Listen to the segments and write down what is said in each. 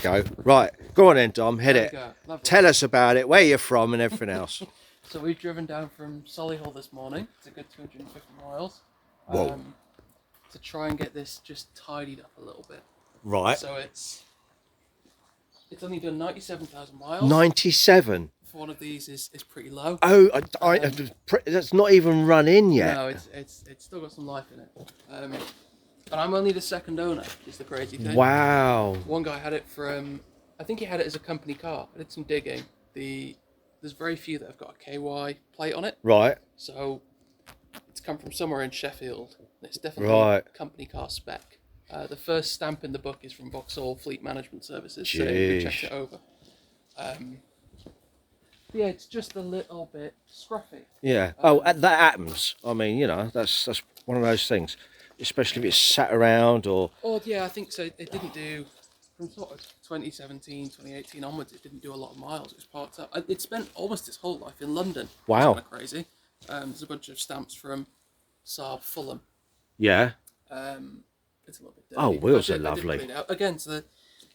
go. Right, go on then, Dom, hit it. Lovely. Tell us about it, where you're from and everything else. So we've driven down from Solihull this morning. It's a good 250 miles. Whoa. To try and get this just tidied up a little bit. Right. So it's only done 97,000 miles. 97? For one of these is pretty low. Oh, that's not even run in yet. No, it's still got some life in it. And I'm only the second owner, is the crazy thing. Wow. One guy had it from, I think he had it as a company car. I did some digging. There's very few that have got a KY plate on it. Right. So it's come from somewhere in Sheffield. It's definitely a company car spec. The first stamp in the book is from Vauxhall Fleet Management Services, so we checked it over. Yeah, it's just a little bit scruffy. Yeah. That happens. I mean, you know, that's one of those things, especially if it's sat around or. Oh yeah, I think so. It didn't do from sort of 2017, 2018 onwards. It didn't do a lot of miles. It was parked up. It spent almost its whole life in London. Wow. It's kind of crazy. There's a bunch of stamps from Saab Fulham. Yeah. It's a little bit dirty. Oh, wheels are lovely. Again, so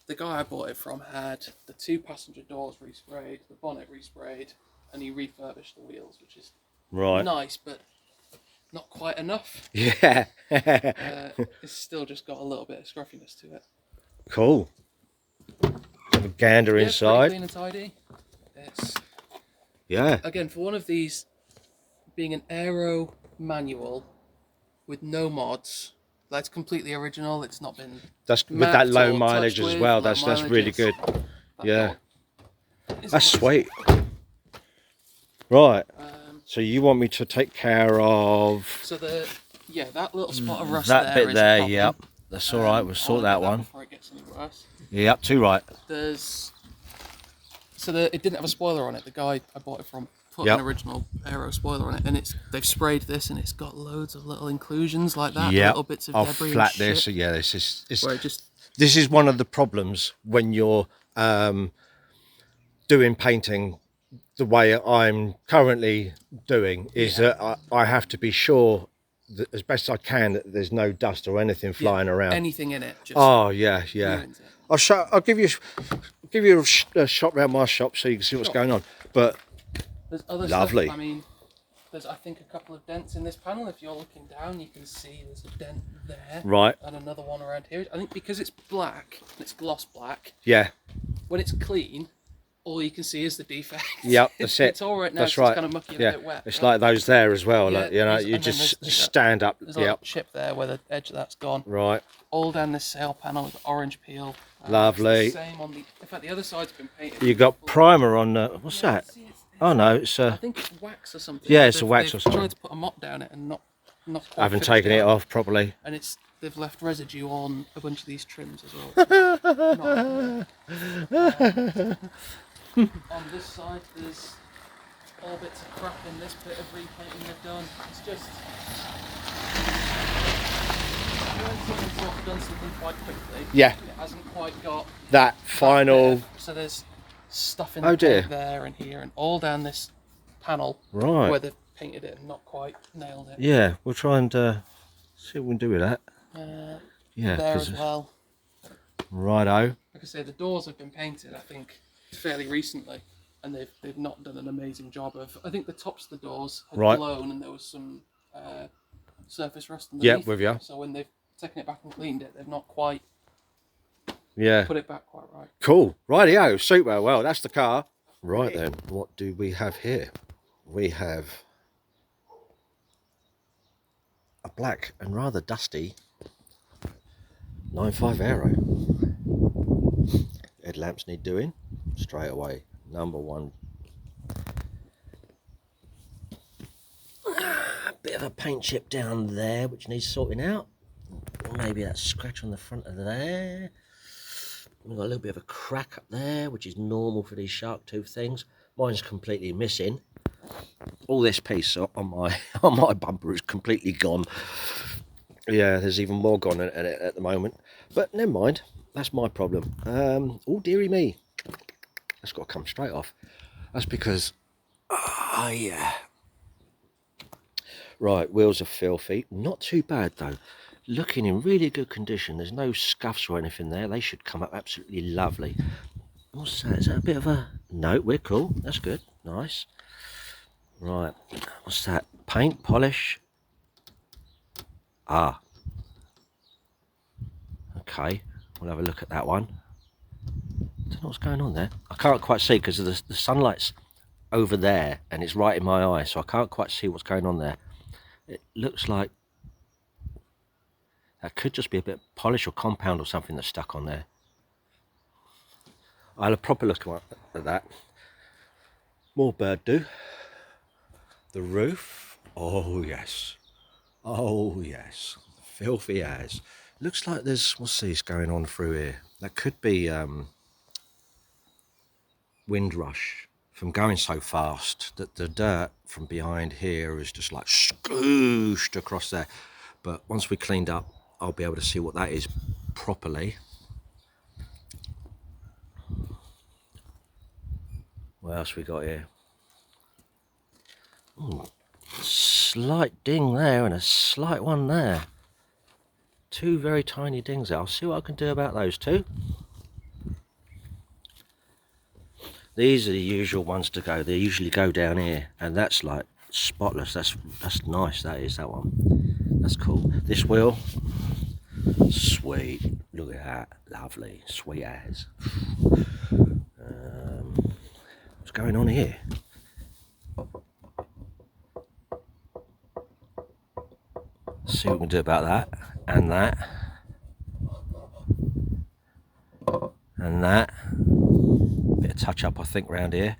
the guy I bought it from had the 2 passenger doors resprayed, the bonnet resprayed, and he refurbished the wheels, which is nice, but not quite enough. Yeah. It's still just got a little bit of scruffiness to it. Cool. Have a gander inside. Clean and tidy. Yeah. Again, for one of these being an Aero manual with no mods, that's completely original. It's not been with that low mileage as well. That's really good. Yeah. That's sweet. Right. So you want me to take care of? So that little spot of rust that there bit there. popping. Yep. That's all right. We'll sort that one. Before it gets any worse. Yep. Too right. It didn't have a spoiler on it. The guy I bought it from put an original Aero spoiler on it, and they've sprayed this, and it's got loads of little inclusions like that, little bits of debris. I'll flat this. Shit. Yeah, this is one of the problems when you're doing painting the way I'm currently doing. Is that I have to be sure that as best I can that there's no dust or anything flying around. Anything in it. Just yeah. I'll give you a shot around my shop so you can see what's going on. But there's other lovely stuff. I mean, there's I think a couple of dents in this panel. If you're looking down, you can see there's a dent there. Right. And another one around here. I think because it's black, and it's gloss black. Yeah. When it's clean, all you can see is the defect. Yep, that's it. It's all right now. That's right. It's kind of mucky and a bit wet. It's like those there as well. Like, you know, you just stand up. There's a little chip there where the edge of that's gone. Right. All down this sail panel with orange peel. Lovely. Same on in fact, the other side's been painted. You got primer on. What's that? Oh no, it's I think it's wax or something. Yeah, it's a wax or something. Tried to put a mop down it and not quite. I haven't taken it off properly. And they've left residue on a bunch of these trims as well. On this side, there's all bits of crap in this bit of repainting they've done. It's just someone's sort of done something quite quickly. Yeah. It hasn't quite got that final. So there's stuff in the paint there and here and all down this panel where they've painted it and not quite nailed it. Yeah, we'll try and see what we can do with that. There as well. Righto. Like I say, the doors have been painted, I think, fairly recently, and they've not done an amazing job of. I think the tops of the doors had blown and there was some surface rust underneath. Yeah, with you. So when they've taken it back and cleaned it, they've not quite put it back quite right. Cool. Rightio. Super. Well, that's the car. Right then, what do we have here? We have a black and rather dusty 9.5 Aero. Headlamps need doing straight away. Number one. A bit of a paint chip down there which needs sorting out. Maybe that scratch on the front of there. We've got a little bit of a crack up there, which is normal for these shark tooth things. Mine's completely missing. All this piece on my bumper is completely gone. Yeah, there's even more gone in it at the moment. But never mind, that's my problem. Oh, dearie me. That's got to come straight off. That's because, yeah. Right, wheels are filthy. Not too bad though. looking in really good condition. There's no scuffs or anything there. They should come up absolutely lovely. What's that? Is that a bit of a... No, we're cool. That's good. Nice. Right. What's that? Paint, polish. Ah. Okay. We'll have a look at that one. Don't know what's going on there. I can't quite see because the sunlight's over there and it's right in my eye, so I can't quite see what's going on there. It looks like that could just be a bit of polish or compound or something that's stuck on there. I'll have a proper look at that. More bird do. The roof. Oh yes. Oh yes. Filthy as. Looks like there's, what's this going on through here? That could be wind rush from going so fast that the dirt from behind here is just like scooshed across there. But once we cleaned up, I'll be able to see what that is properly. What else we got here? Ooh, slight ding there and a slight one there. Two very tiny dings there. I'll see what I can do about those two. These are the usual ones to go. They usually go down here, and that's like spotless. That's nice. That is, that one. That's cool. This wheel, sweet. Look at that, lovely, sweet as. What's going on here? Let's see what we can do about that, and that, and that. Bit of touch up, I think, round here,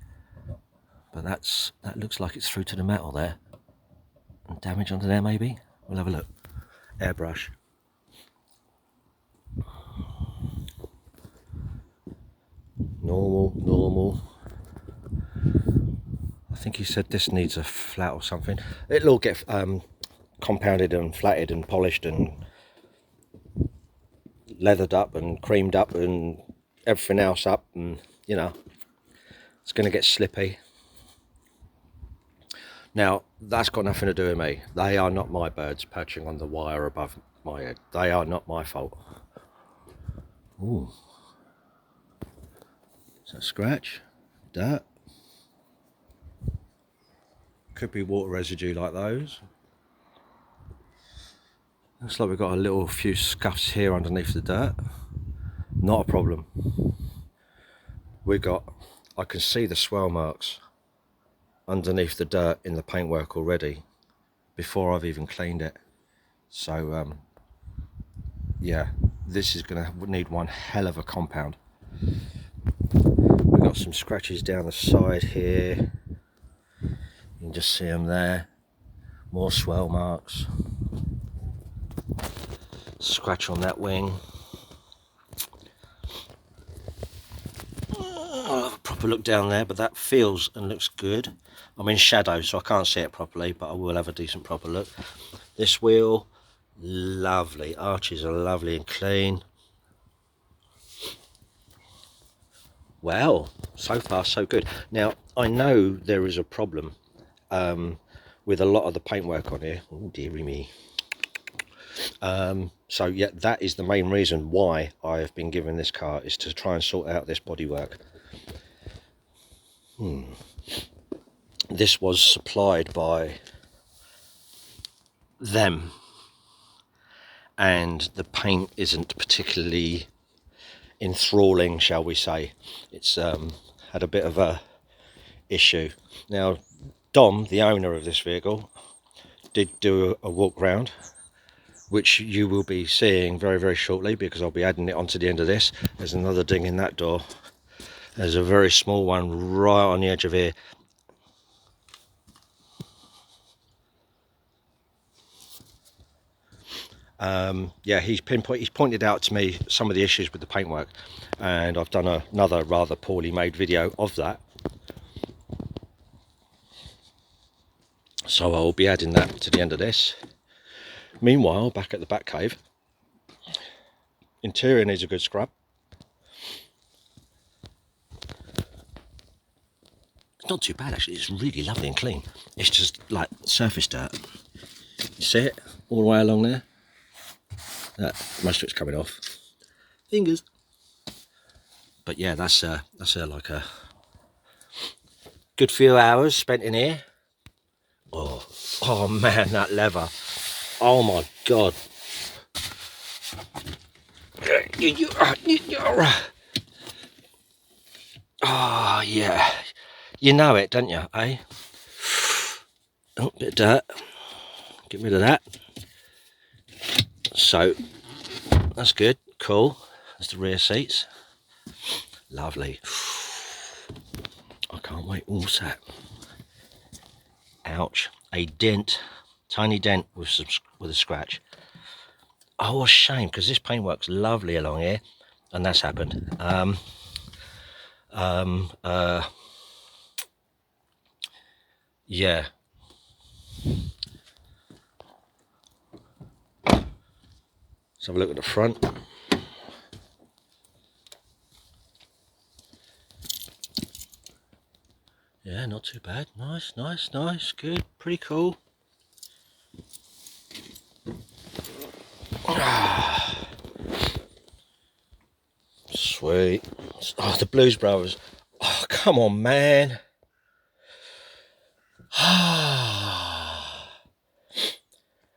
but that looks like it's through to the metal there, and damage under there maybe. We'll have a look. Airbrush. Normal. I think he said this needs a flat or something. It'll all get compounded and flatted and polished and leathered up and creamed up and everything else up, and you know, it's going to get slippy. Now, that's got nothing to do with me. They are not my birds perching on the wire above my head. They are not my fault. Ooh. Is that a scratch? Dirt? Could be water residue like those. Looks like we've got a few scuffs here underneath the dirt. Not a problem. I can see the swell marks underneath the dirt in the paintwork already before I've even cleaned it. So yeah, this is going to need one hell of a compound. We've got some scratches down the side here. You can just see them there. More swell marks. Scratch on that wing. I'll have a proper look down there, but that feels and looks good. I'm in shadow, so I can't see it properly, but I will have a decent proper look. This wheel, lovely. Arches are lovely and clean. Well, so far so good. Now, I know there is a problem with a lot of the paintwork on here. Oh, dearie me. So yeah, that is the main reason why I have been given this car, is to try and sort out this bodywork. This was supplied by them, and the paint isn't particularly enthralling, shall we say. It's had a bit of a issue. Now, Dom, the owner of this vehicle, did do a walk round, which you will be seeing very, very shortly, because I'll be adding it onto the end of this. There's another ding in that door. There's a very small one right on the edge of here. Yeah, he's pointed out to me some of the issues with the paintwork, and I've done another rather poorly made video of that. So I'll be adding that to the end of this. Meanwhile, back at the back cave, interior needs a good scrub. It's not too bad actually, it's really lovely and clean. It's just like surface dirt. You see it all the way along there? Most of it's coming off. Fingers. But yeah, that's like a good few hours spent in here. Oh man, that leather. Oh my god. Oh yeah. You know it, don't you, eh? Oh, bit of dirt. Get rid of that. So, that's good. Cool. That's the rear seats. Lovely. I can't wait. What's that? Ouch. A dent. Tiny dent with a scratch. Oh, what a shame, because this paintwork's lovely along here. And that's happened. Yeah. Let's have a look at the front. Yeah, not too bad. Nice, nice, nice. Good. Pretty cool. Sweet. Oh, the Blues Brothers. Oh, come on, man.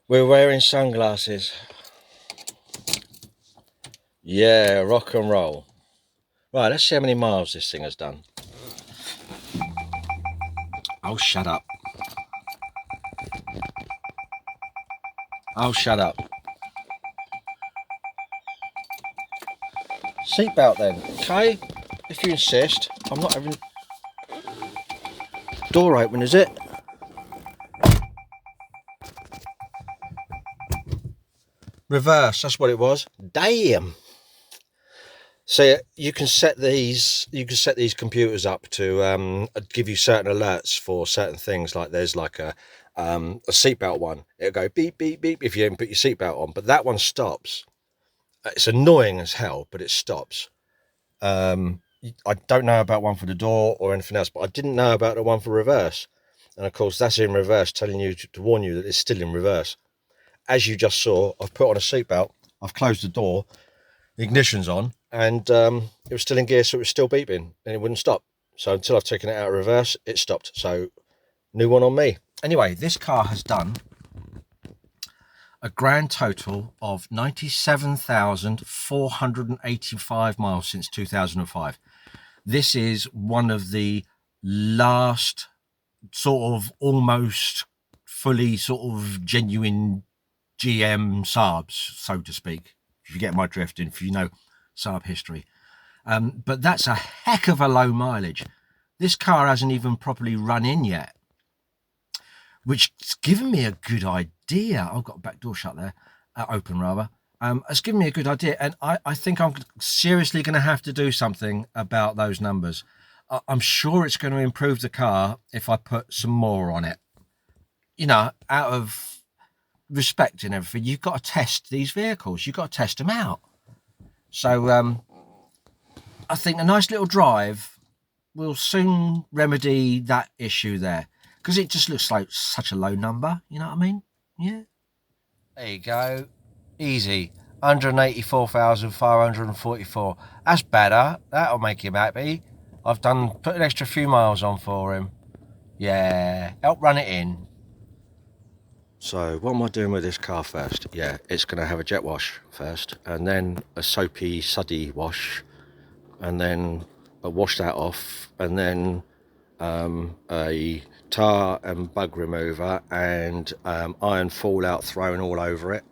We're wearing sunglasses. Yeah, rock and roll. Right, let's see how many miles this thing has done. Oh, shut up. Oh, shut up. Seatbelt then, okay? If you insist. I'm not having... Door open, is it? Reverse, that's what it was. Damn. So you can set these computers up to give you certain alerts for certain things. Like there's like a seatbelt one. It'll go beep beep beep if you haven't put your seatbelt on, but that one stops. It's annoying as hell, but it stops. I don't know about one for the door or anything else, but I didn't know about the one for reverse. And of course that's in reverse, telling you to warn you that it's still in reverse. As you just saw, I've put on a seatbelt, I've closed the door, the ignition's on, and it was still in gear, so it was still beeping and it wouldn't stop. So until I've taken it out of reverse, it stopped. So new one on me. Anyway, this car has done a grand total of 97,485 miles since 2005. This is one of the last sort of almost fully sort of genuine GM Saabs, so to speak, if you get my drift, and if you know Saab history. But that's a heck of a low mileage. This car hasn't even properly run in yet, which has given me a good idea. I've got a back door shut there, open rather. It's given me a good idea, and I think I'm seriously going to have to do something about those numbers. I'm sure it's going to improve the car if I put some more on it. You know, out of respect and everything, you've got to test these vehicles. You've got to test them out. So I think a nice little drive will soon remedy that issue there, because it just looks like such a low number. You know what I mean? Yeah. There you go. Easy. 184,544. That's better. That'll make him happy. I've put an extra few miles on for him. Yeah. Help run it in. So what am I doing with this car first? Yeah, it's going to have a jet wash first, and then a soapy, suddy wash, and then wash that off, and then a tar and bug remover and iron fallout thrown all over it.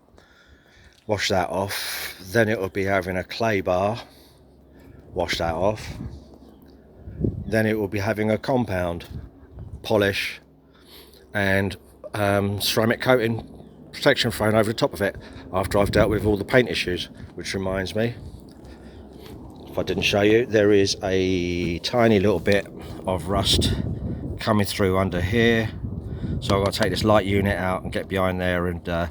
Wash that off. Then it will be having a clay bar. Wash that off. Then it will be having a compound polish and ceramic coating protection thrown over the top of it after I've dealt with all the paint issues. Which reminds me, if I didn't show you, there is a tiny little bit of rust coming through under here, so I've got to take this light unit out and get behind there and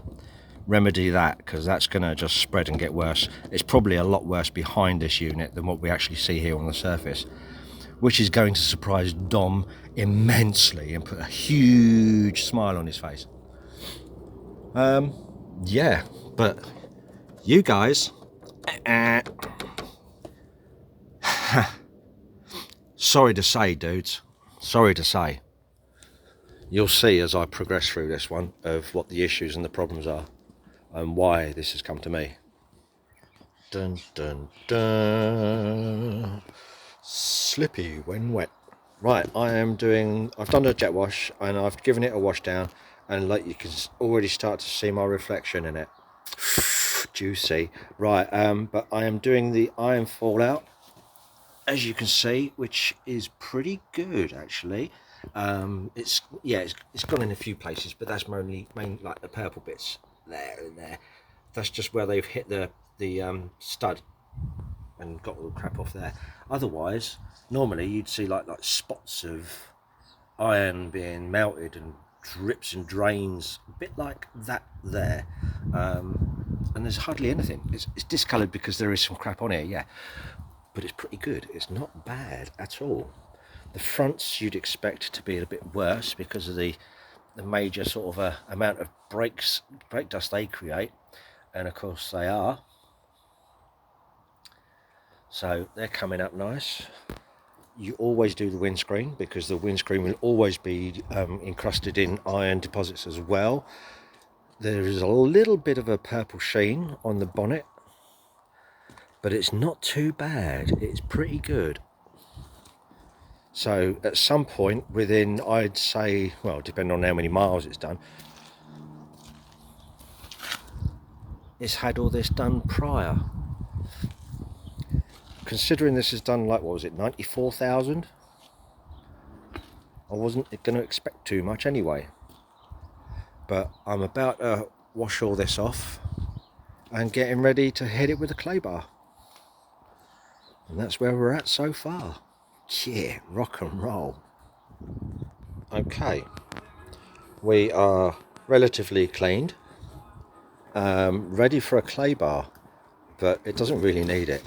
remedy that, because that's going to just spread and get worse. It's probably a lot worse behind this unit than what we actually see here on the surface, which is going to surprise Dom immensely and put a huge smile on his face. Yeah, but You guys, sorry to say, dudes, sorry to say. You'll see as I progress through this one of what the issues and the problems are and why this has come to me. Dun dun dun. Slippy when wet. Right, I've done a jet wash and I've given it a wash down, and like you can already start to see my reflection in it. Juicy. Right, but I am doing the iron fallout, as you can see, which is pretty good actually. It's gone in a few places, but that's mainly like the purple bits there and there. That's just where they've hit the stud and got all the crap off there. Otherwise, normally you'd see like spots of iron being melted and drips and drains, a bit like that there. And there's hardly anything. It's discoloured because there is some crap on here, yeah, but it's pretty good. It's not bad at all. The fronts you'd expect to be a bit worse because of the major sort of amount of brake dust they create, and of course they are. So they're coming up nice. You always do the windscreen because the windscreen will always be encrusted in iron deposits as well. There is a little bit of a purple sheen on the bonnet, but it's not too bad. It's pretty good. So at some point within, I'd say, well, depending on how many miles it's done, it's had all this done prior. Considering this is done like, what was it, 94,000? I wasn't going to expect too much anyway. But I'm about to wash all this off and getting ready to hit it with a clay bar. And that's where we're at so far. Yeah, rock and roll. Okay, we are relatively cleaned, ready for a clay bar, but it doesn't really need it.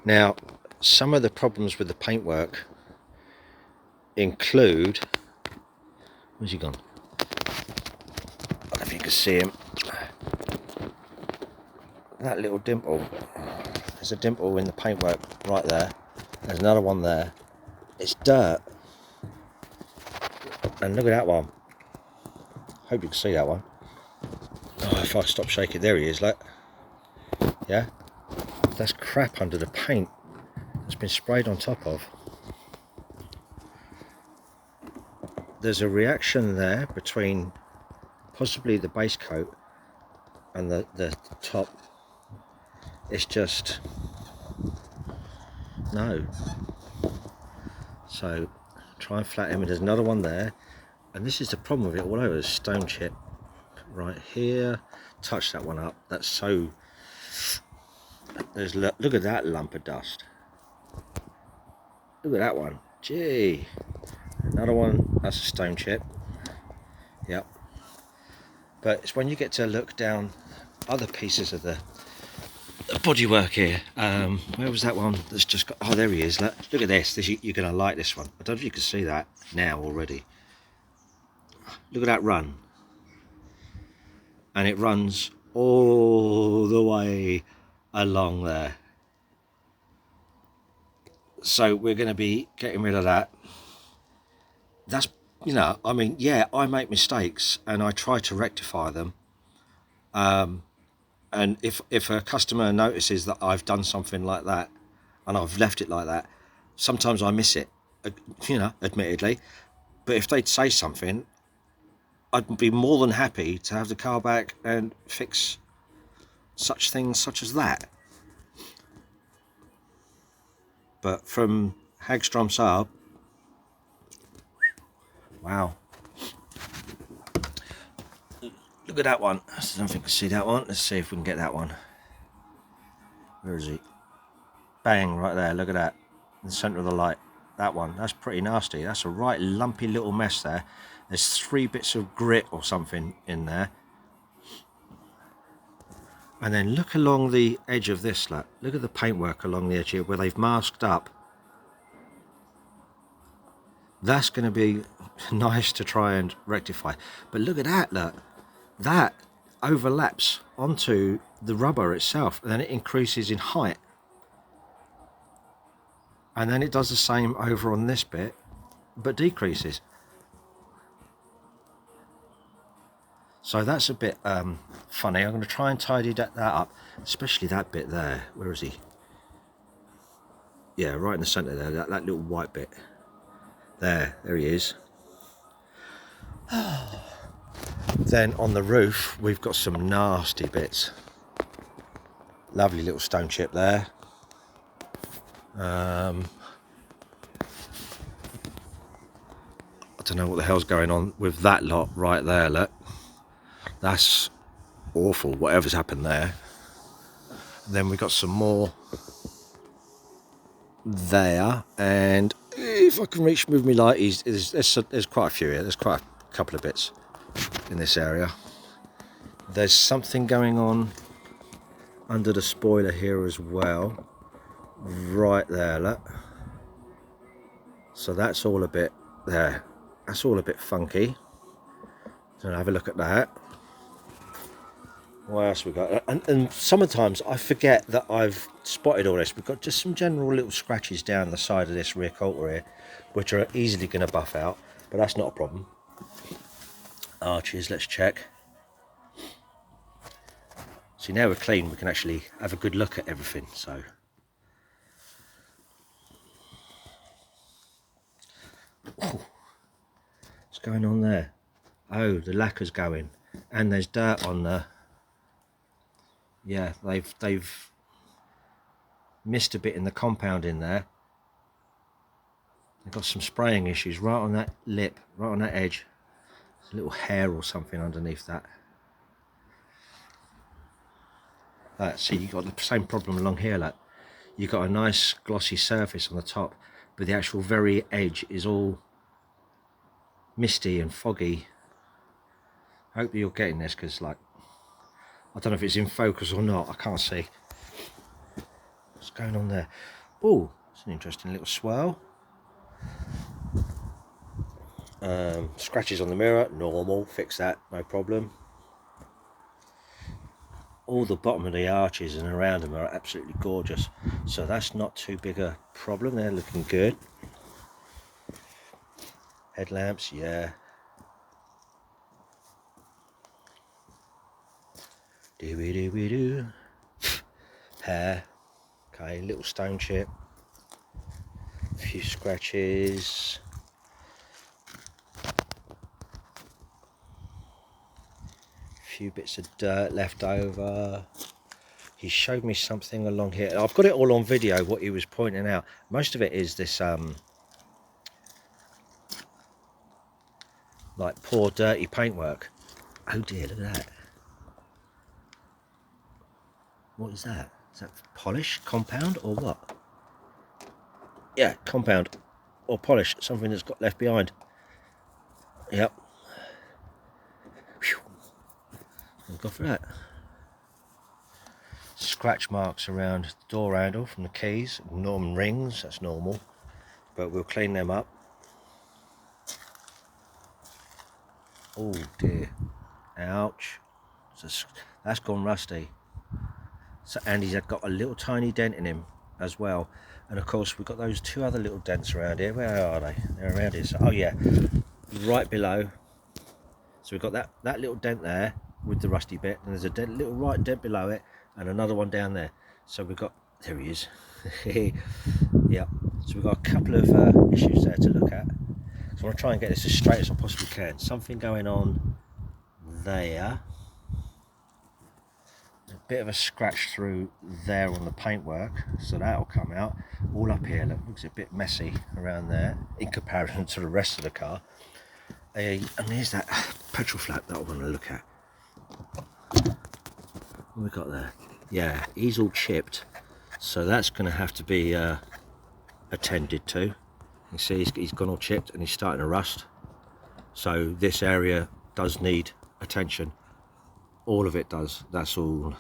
Now, some of the problems with the paintwork include, where's he gone? I don't know if you can see him. That little dimple. There's a dimple in the paintwork right there. There's another one there. It's dirt. And look at that one. Hope you can see that one. Oh, if I stop shaking, there he is, look. Yeah? That's crap under the paint that's been sprayed on top of. There's a reaction there between possibly the base coat and the top. It's just no. So try and flatten him. There's another one there, and this is the problem with it all over. There's stone chip right here. Touch that one up. That's so. Look at that lump of dust. Look at that one. Gee. Another one. That's a stone chip. Yep. But it's when you get to look down other pieces of the bodywork here. Where was that one that's just got, oh, there he is. Look at this. You're going to like this one. I don't know if you can see that now already. Look at that run. And it runs all the way along there. So we're going to be getting rid of that. That's, you know, I mean, yeah, I make mistakes and I try to rectify them. And if a customer notices that I've done something like that and I've left it like that, sometimes I miss it, you know, admittedly. But if they'd say something, I'd be more than happy to have the car back and fix such things such as that. But from Hagstrom Saab, wow. Look at that one. I don't think I can see that one. Let's see if we can get that one. Where is he? Bang, right there. Look at that. In the centre of the light. That one. That's pretty nasty. That's a right lumpy little mess there. There's 3 bits of grit or something in there. And then look along the edge of this. Look at the paintwork along the edge here where they've masked up. That's going to be nice to try and rectify. But look at that, look. That overlaps onto the rubber itself, and then it increases in height, and then it does the same over on this bit but decreases. So that's a bit funny. I'm going to try and tidy that up, especially that bit there. Where is he? Yeah, right in the centre there, that little white bit. There he is. Then on the roof, we've got some nasty bits. Lovely little stone chip there. I don't know what the hell's going on with that lot right there, look. That's awful, whatever's happened there. And then we've got some more there, and if I can reach move me light, there's quite a few here. There's quite a couple of bits in this area. There's something going on under the spoiler here as well, right there, look. So that's all a bit there. That's all a bit funky. So have a look at that. What else we got? And sometimes I forget that I've spotted all this. We've got just some general little scratches down the side of this rear coulter here, which are easily going to buff out, but that's not a problem. Arches, let's check. See, now we're clean, we can actually have a good look at everything. So what's going on there? Oh, the lacquer's going, and there's dirt on the. Yeah, they've missed a bit in the compound in there. They've got some spraying issues right on that lip, right on that edge. There's a little hair or something underneath that. See, you've got the same problem along here, like you've got a nice glossy surface on the top, but the actual very edge is all misty and foggy. I hope you're getting this, because like, I don't know if it's in focus or not, I can't see. What's going on there? Oh, it's an interesting little swirl. Scratches on the mirror, normal, fix that, no problem. All the bottom of the arches and around them are absolutely gorgeous, so that's not too big a problem. They're looking good. Headlamps, yeah. Do. Hair, okay, little stone chip, a few scratches. Few bits of dirt left over. He showed me something along here. I've got it all on video, what he was pointing out. Most of it is this like poor dirty paintwork. Oh dear, look at that. What is that? Is that polish, compound, or what? Yeah, compound or polish, something that's got left behind. Yep. Whew. Thank God for that. Scratch marks around the door handle from the keys, Norman rings, that's normal, but we'll clean them up. Oh dear, ouch, that's gone rusty. So Andy's got a little tiny dent in him as well, and of course we've got those two other little dents around here. Where are they? They're around here. So, oh yeah, right below. So we've got that little dent there with the rusty bit, and there's a little right dent below it, and another one down there. So we've got, there he is. Yeah, so we've got a couple of issues there to look at. So I want to try and get this as straight as I possibly can. Something going on there. A bit of a scratch through there on the paintwork, so that'll come out. All up here, looks a bit messy around there in comparison to the rest of the car. And here's that petrol flap that I want to look at. What we got there? Yeah, he's all chipped, so that's going to have to be attended to. You see, he's gone all chipped and he's starting to rust. So this area does need attention. All of it does. That's all.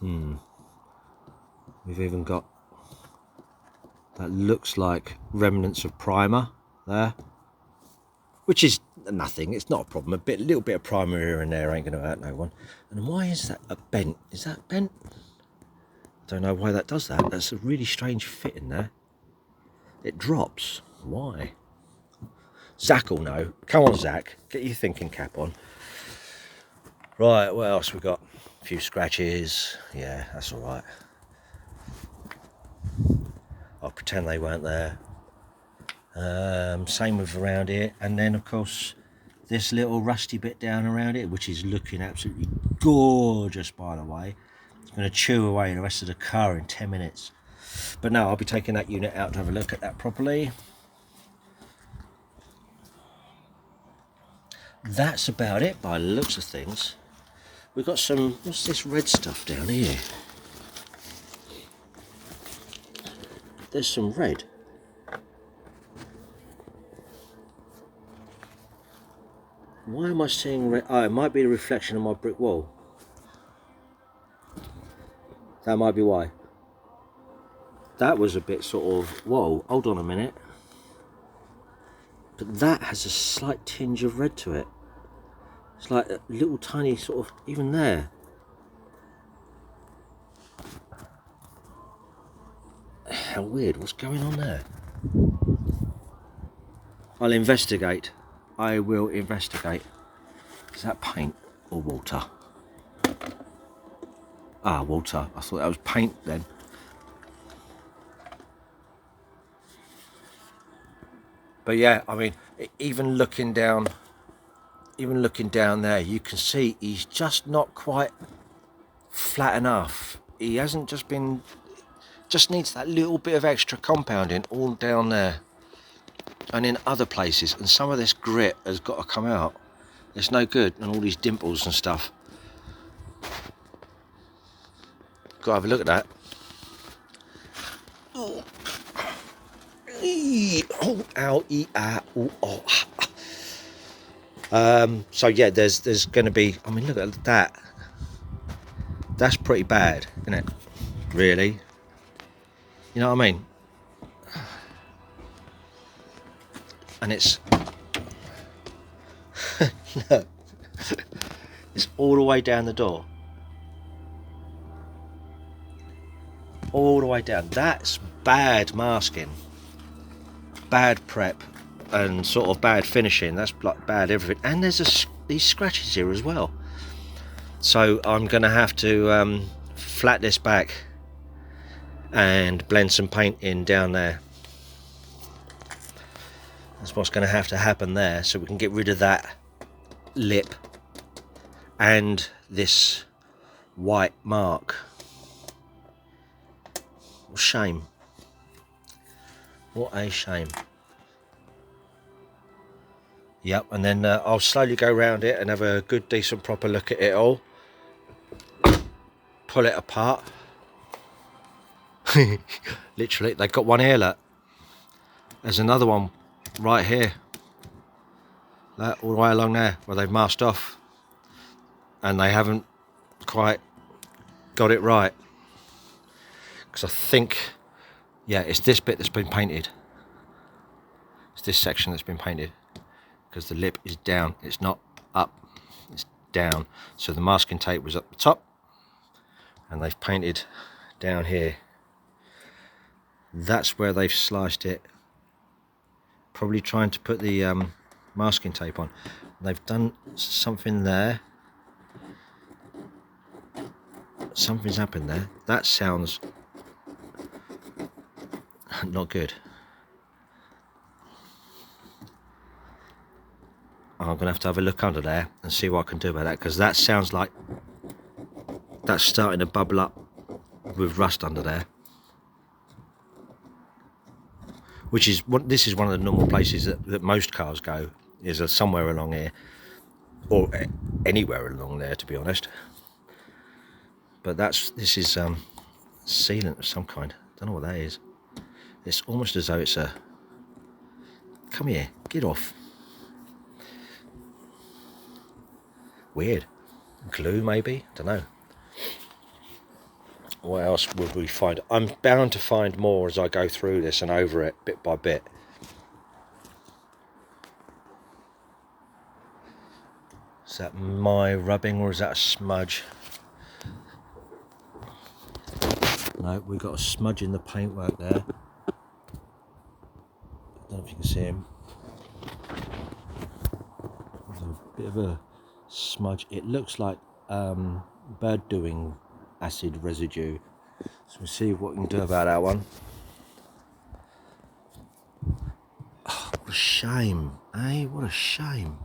We've even got that looks like remnants of primer there, which is nothing. It's not a problem. Little bit of primer here and there ain't going to hurt no one. And why is that a bent? Is that bent? Don't know why that does that. That's a really strange fit in there. It drops. Why? Zach will know. Come on, Zach. Get your thinking cap on. Right, what else we got? A few scratches. Yeah, that's all right. I'll pretend they weren't there. Same with around here. And then, of course, this little rusty bit down around it, which is looking absolutely gorgeous, by the way. It's going to chew away the rest of the car in 10 minutes. But no, I'll be taking that unit out to have a look at that properly. That's about it by the looks of things. We've got some, what's this red stuff down here? There's some red. Why am I seeing red? Oh, it might be the reflection of my brick wall. That might be why. That was a bit sort of, whoa, hold on a minute. But that has a slight tinge of red to it. It's like a little tiny sort of, even there. How weird, what's going on there? I'll investigate. I will investigate. Is that paint or water? Ah, water. I thought that was paint then. But yeah, I mean, even looking down there, you can see he's just not quite flat enough. He hasn't just needs that little bit of extra compounding all down there and in other places. And some of this grit has got to come out. It's no good, and all these dimples and stuff. Got to have a look at that. Oh, ow, oh. So yeah, there's going to be. I mean, look at that. That's pretty bad, isn't it? Really? You know what I mean? And it's look, it's all the way down the door. All the way down. That's bad masking, bad prep, and sort of bad finishing. That's like bad everything. And there's these scratches here as well. So I'm going to have to flat this back and blend some paint in down there. That's what's going to have to happen there, so we can get rid of that lip and this white mark. What a shame. What a shame. Yep, and then I'll slowly go around it and have a good, decent, proper look at it all. Pull it apart. Literally, they've got one here, look. There's another one right here. That all the way along there where they've masked off. And they haven't quite got it right. Because I think, yeah, it's this bit that's been painted. It's this section that's been painted. Because the lip is down, it's not up, it's down. So the masking tape was up the top. And they've painted down here. That's where they've sliced it. Probably trying to put the masking tape on. They've done something there. Something's happened there. That sounds not good. I'm going to have a look under there and see what I can do about that, because that sounds like that's starting to bubble up with rust under there. Which is this is one of the normal places that most cars go, is somewhere along here, or anywhere along there, to be honest. But this is sealant of some kind. Don't know what that is. It's almost as though it's a. Come here, get off. Weird. Glue maybe. Don't know. What else would we find? I'm bound to find more as I go through this and over it bit by bit. Is that my rubbing or is that a smudge? No, we've got a smudge in the paintwork there. I don't know if you can see him. There's a bit of a smudge. It looks like bird doing acid residue. So we'll see what we can do about that one. Oh, what a shame, eh? What a shame.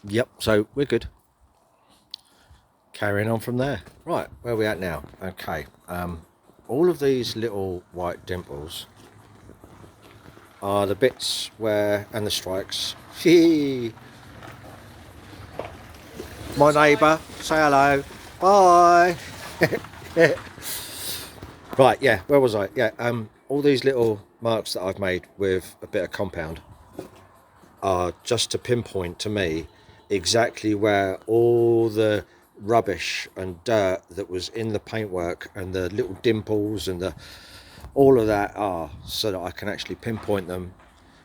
Yep, so we're good. Carrying on from there. Right, where are we at now? Okay, all of these little white dimples are the bits where, and the strikes. My neighbour, say hello. Bye. Right, yeah, where was I? Yeah, all these little marks that I've made with a bit of compound are just to pinpoint to me exactly where all the rubbish and dirt that was in the paintwork and the little dimples and all of that are, so that I can actually pinpoint them,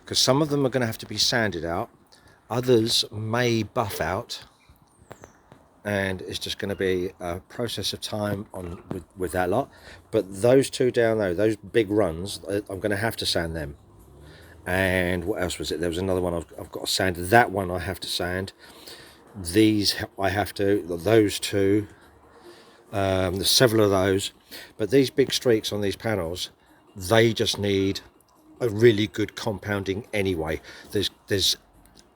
because some of them are going to have to be sanded out, others may buff out, and it's just going to be a process of time on with that lot. But those two down there, those big runs, I'm going to have to sand them. And what else was it? There was another one I've got to sand. That one I have to sand. These I have to. Those two. There's several of those. But these big streaks on these panels, they just need a really good compounding anyway. There's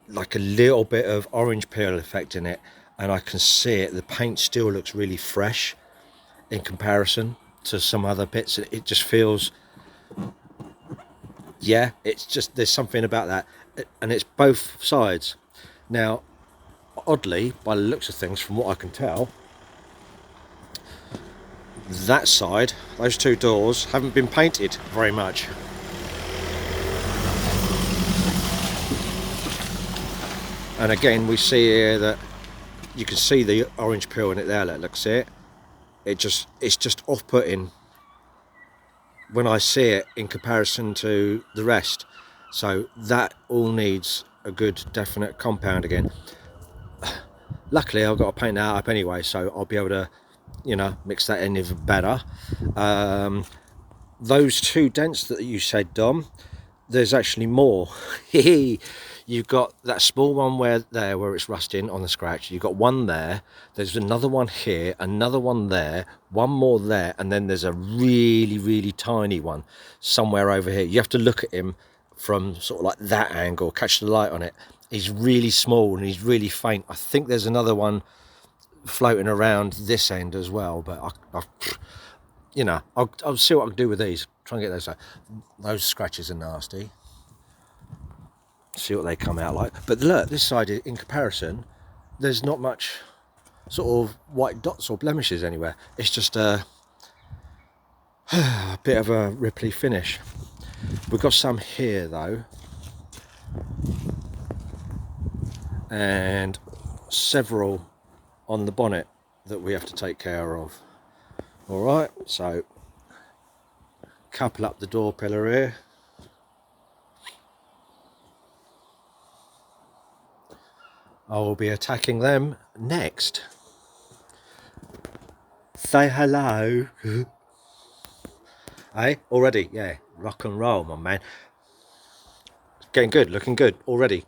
like a little bit of orange peel effect in it, and I can see it. The paint still looks really fresh in comparison to some other bits. It just feels, yeah, it's just, there's something about that, and it's both sides. Now, oddly, by the looks of things, from what I can tell, that side, those two doors, haven't been painted very much. And again, we see here that you can see the orange peel in it there. Look, see it? It's just off-putting when I see it in comparison to the rest. So that all needs a good definite compound again. Luckily I've got to paint that up anyway, so I'll be able to, you know, mix that in even better. Those two dents that you said, Dom, there's actually more. You've got that small one where it's rusting on the scratch. You've got one there, there's another one here, another one there, one more there, and then there's a really tiny one somewhere over here. You have to look at him from sort of like that angle, catch the light on it. He's really small and he's really faint. I think there's another one floating around this end as well, but you know, I'll see what I can do with these. Try and get those out. Those scratches are nasty. See what they come out like. But look, this side, in comparison, there's not much sort of white dots or blemishes anywhere. It's just a bit of a ripply finish. We've got some here though, and several on the bonnet that we have to take care of. All right, so couple up the door pillar here. I will be attacking them next. Say hello. Hey, already? Yeah, rock and roll, my man. Getting good, looking good already.